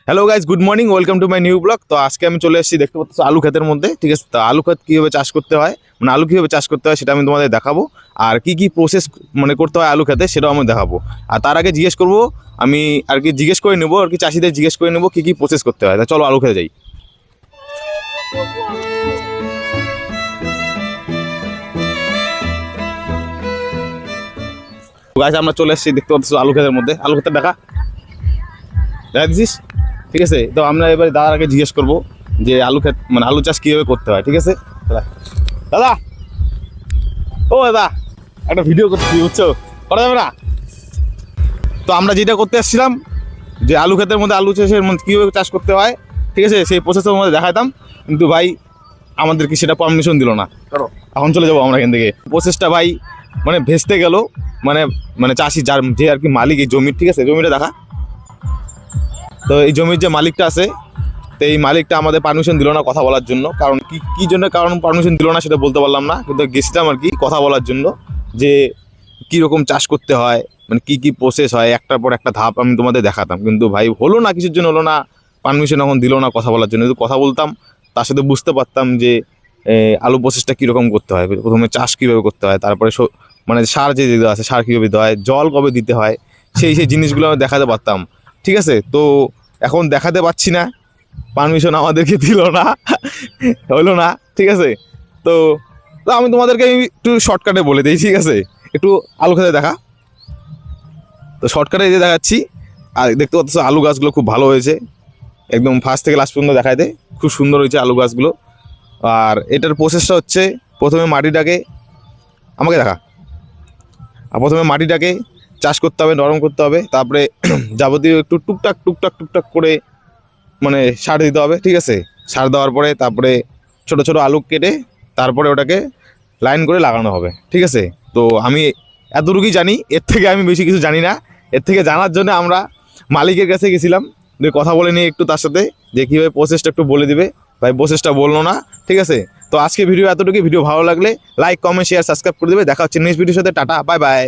Hello guys, good morning, welcome to my new blog. তো আজকে আমি চলে এসেছি, দেখতে পাচ্ছ আলু ক্ষেতের মধ্যে। ঠিক আছে, তো আলু ক্ষেত কীভাবে চাষ করতে হয়, মানে আলু কীভাবে চাষ করতে হয় সেটা আমি তোমাদের দেখাবো। আর কি প্রসেস মানে করতে হয় আলু ক্ষেতে সেটাও আমি দেখাবো। আর তার আগে জিজ্ঞেস করবো, আমি আর কি জিজ্ঞেস করে নেবো, আর কি চাষিদের জিজ্ঞেস করে নেবো কী প্রসেস করতে হয়। তা চলো আলু খেতে যাই। গাছ আমরা চলে এসেছি, দেখতে পাচ্ছ আলু ক্ষেতের মধ্যে। আলু ক্ষেতের দেখা দিছিস? ঠিক আছে, তো আমরা এবারে দাদার আগে জিজ্ঞেস করবো যে আলু ক্ষেত মানে আলু চাষ কীভাবে করতে হয়। ঠিক আছে দাদা, ও দাদা একটা ভিডিও করছি, বুঝছো, করা যাবে না? তো আমরা যেটা করতে এসেছিলাম যে আলু ক্ষেতের মধ্যে আলু চাষের মধ্যে কীভাবে চাষ করতে হয়, ঠিক আছে, সেই প্রসেসের মধ্যে দেখাতাম, কিন্তু ভাই আমাদেরকে সেটা পারমিশন দিল না। এখন চলে যাবো আমরা এখান থেকে। প্রসেসটা ভাই মানে ভেস্তে গেল, মানে মানে চাষি যার যে আর কি মালিক এই জমির, ঠিক আছে, জমিটা দেখা। তো এই জমির যে মালিকটা আছে, তো এই মালিকটা আমাদের পারমিশন দিল না কথা বলার জন্য। কারণ কি জন্য পারমিশন দিল না সেটা বলতে পারলাম না, কিন্তু গেছিলাম আর কি কথা বলার জন্য যে কীরকম চাষ করতে হয়, মানে কি প্রসেস হয়, একটার পর একটা ধাপ আমি তোমাদের দেখাতাম। কিন্তু ভাই হলো না, কিছুর জন্য হলো না, পারমিশন এখন দিল না কথা বলার জন্য। যদি কথা বলতাম তার সাথে বুঝতে পারতাম যে আলু প্রসেসটা কীরকম করতে হয়, প্রথমে চাষ কীভাবে করতে হয়, তারপরে মানে সার যে দিতে আছে সার কীভাবে দিতে হয়, জল কবে দিতে হয়, সেই জিনিসগুলো আমি দেখাতে পারতাম। ঠিক আছে, তো এখন দেখাতে পারছি না, পারমিশন আমাদেরকে দিল না, হলো না। ঠিক আছে, তো আমি তোমাদেরকে একটু শর্টকাটে বলে দিই। ঠিক আছে, একটু আলু খেতে দেখা। তো শর্টকাটে যে দেখাচ্ছি, আর দেখতে পাচ্ছ আলু গাছগুলো খুব ভালো হয়েছে, একদম ফার্স্ট থেকে লাস্ট পর্যন্ত দেখায় দেয়, খুব সুন্দর হয়েছে আলু গাছগুলো। আর এটার প্রসেসটা হচ্ছে, প্রথমে মাটিটাকে আমাকে দেখা, আর প্রথমে মাটিটাকে চাষ করতে হবে, নরম করতে হবে, তারপরে যাবতীয় একটু টুকটাক করে মানে সার দিতে হবে। ঠিক আছে, সার দেওয়ার পরে তারপরে ছোট ছোট আলু কেটে তারপরে ওটাকে লাইন করে লাগানো হবে। ঠিক আছে, তো আমি এতটুকুই জানি, এর থেকে আমি বেশি কিছু জানি না। এর থেকে জানার জন্য আমরা মালিকের কাছে গেছিলাম, দিয়ে কথা বলে নিয়ে একটু তার সাথে যে কীভাবে প্রসেসটা একটু বলে দিবে। ভাই প্রসেসটা বললো না। ঠিক আছে, তো আজকে ভিডিও এতটুকুই। ভিডিও ভালো লাগলে লাইক, কমেন্ট, শেয়ার, সাবস্ক্রাইব করে দেবে। দেখা হচ্ছে নেক্সট ভিডিওর সাথে। Tata, bye bye.